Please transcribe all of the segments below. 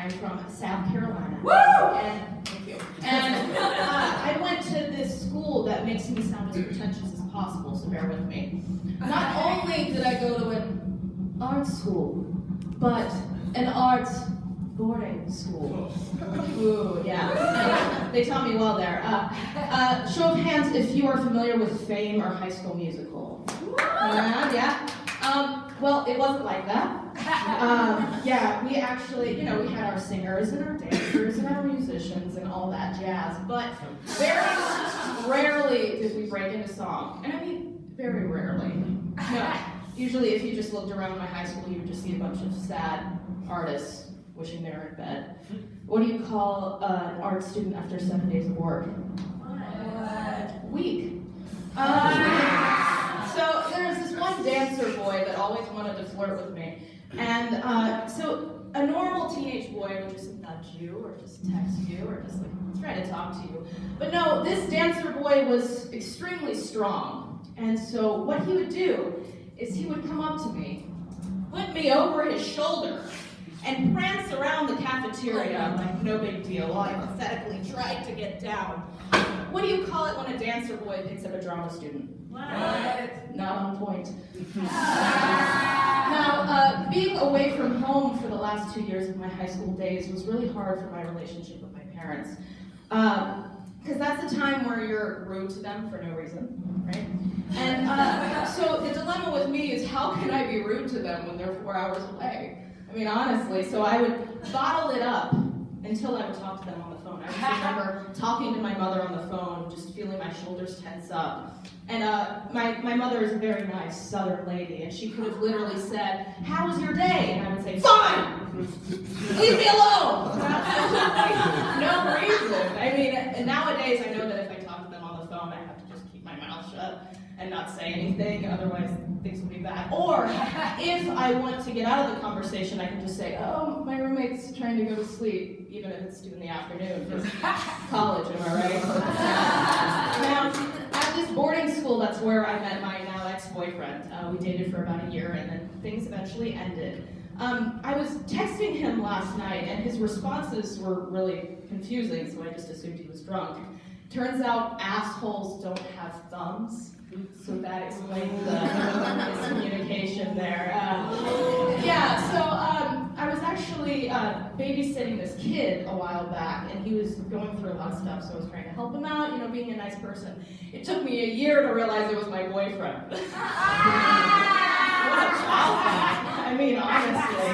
I'm from South Carolina. Woo! And thank you. And I went to this school that makes me sound as pretentious as possible, so bear with me. Not only did I go to an art school, but an art boarding school. Ooh, yeah. They taught me well there. Show of hands if you are familiar with Fame or High School Musical. Yeah. Well, it wasn't like that. Yeah, we actually, we had our singers and our dancers and our musicians and all that jazz, but very rarely did we break into song. And I mean, very rarely. No, usually if you just looked around my high school, you would just see a bunch of sad artists wishing they were in bed. What do you call an art student after 7 days of work? Weak. So there's this one dancer boy that always wanted to flirt with me. And so a normal teenage boy would just nudge you or just text you or just try to talk to you. But no, this dancer boy was extremely strong. And so what he would do is he would come up to me, put me over his shoulder, and prance around the cafeteria like no big deal while I pathetically tried to get down. What do you call it when a dancer boy picks up a drama student? What? Not on point. Now, being away from home for the last 2 years of my high school days was really hard for my relationship with my parents. Because that's the time where you're rude to them for no reason, right? And so the dilemma with me is how can I be rude to them when they're 4 hours away? I mean, honestly, so I would bottle it up until I would talk to them on the phone. I just remember talking to my mother on the phone, just feeling my shoulders tense up. And my mother is a very nice Southern lady, and she could have literally said, "How was your day?" And I would say, "Fine! Leave me alone!" No reason. I mean, nowadays I know that if I talk to them on the phone, I have to just keep my mouth shut and not say anything, otherwise things will be bad. Or if I want to get out of the conversation, I can just say, "Oh, my roommate's trying to go to sleep," even if it's 2 in the afternoon, because college, am I right? Now, at this boarding school, that's where I met my now ex-boyfriend. We dated for about a year, and then things eventually ended. I was texting him last night, and his responses were really confusing, so I just assumed he was drunk. Turns out assholes don't have thumbs. So that explains the miscommunication there. I was actually babysitting this kid a while back, and he was going through a lot of stuff, so I was trying to help him out, being a nice person. It took me a year to realize it was my boyfriend. What a child. I mean, honestly.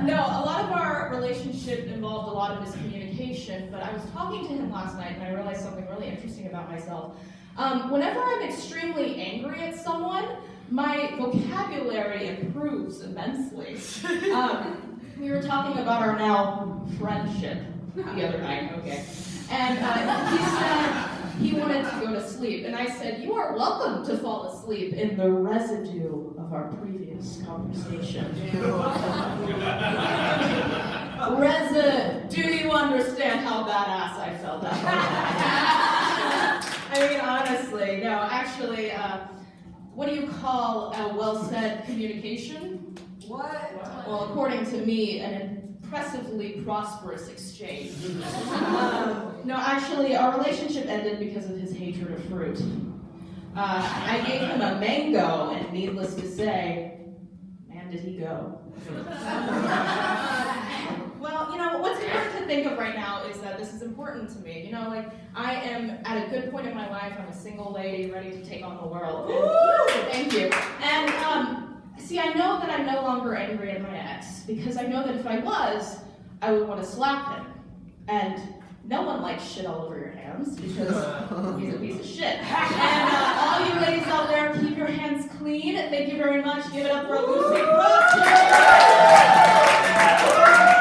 No, a lot of our relationship involved a lot of miscommunication, but I was talking to him last night, and I realized something really interesting about myself. Whenever I'm extremely angry at someone, my vocabulary improves immensely. We were talking about our now friendship the other night, okay. And he said he wanted to go to sleep, and I said, "You are welcome to fall asleep in the residue of our previous conversation." Do you understand how badass I felt after that? I mean, honestly, no, actually, what do you call a well-said communication? What? Well, according to me, an impressively prosperous exchange. No, actually, our relationship ended because of his hatred of fruit. I gave him a mango, and needless to say, man, did he go. Well, what's important to think of right now is that this is important to me. I am at a good point in my life. I'm a single lady ready to take on the world. Thank you. And, I know that I'm no longer angry at my ex, because I know that if I was, I would want to slap him. And no one likes shit all over your hands, because he's a piece of shit. And all you ladies out there, keep your hands clean. Thank you very much. Give it up for Lucy Brooks.